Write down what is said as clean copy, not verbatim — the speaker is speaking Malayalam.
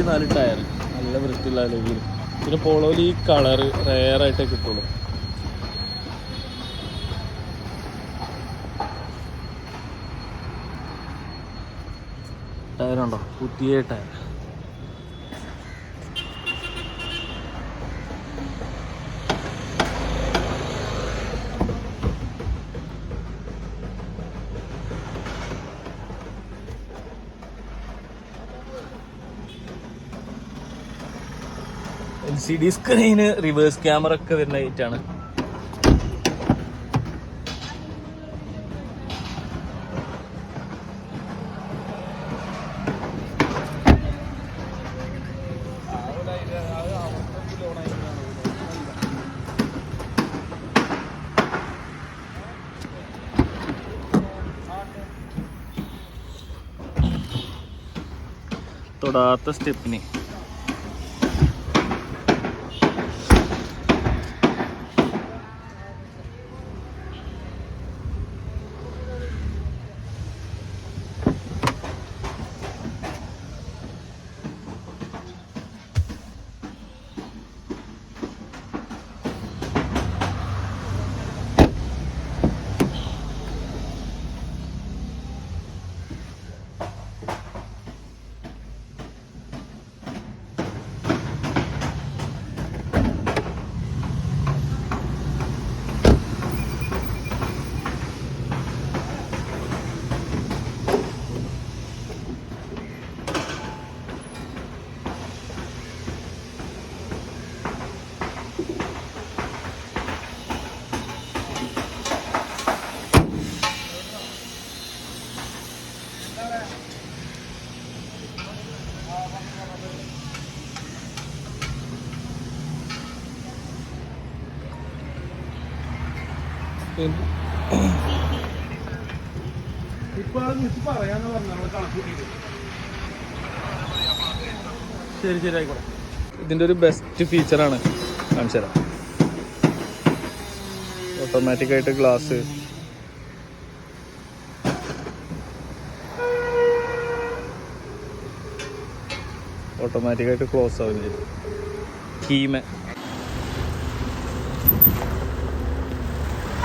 4 ടയർ, നല്ല വൃത്തിയുള്ള അലോയിൽ. പിന്നെ പോളോയിൽ ഈ കളറ് റെയറായിട്ടേ കിട്ടുള്ളൂ. ടയറുണ്ടോ? പുതിയ tyre. LCD screen, reverse camera ഒക്കെ വരുന്ന ഐറ്റാണ്. തൊടാത്ത സ്റ്റെപ്പിന് ശരി ശരി ആയിക്കോട്ടെ. ഇതിൻ്റെ ഒരു ബെസ്റ്റ് ഫീച്ചറാണ് കാണിച്ചു തരാം. ഓട്ടോമാറ്റിക്കായിട്ട് ഗ്ലാസ്, ഓട്ടോമാറ്റിക്കായിട്ട് ക്ലോസ് ആവുകയും ചെയ്യും. കീമ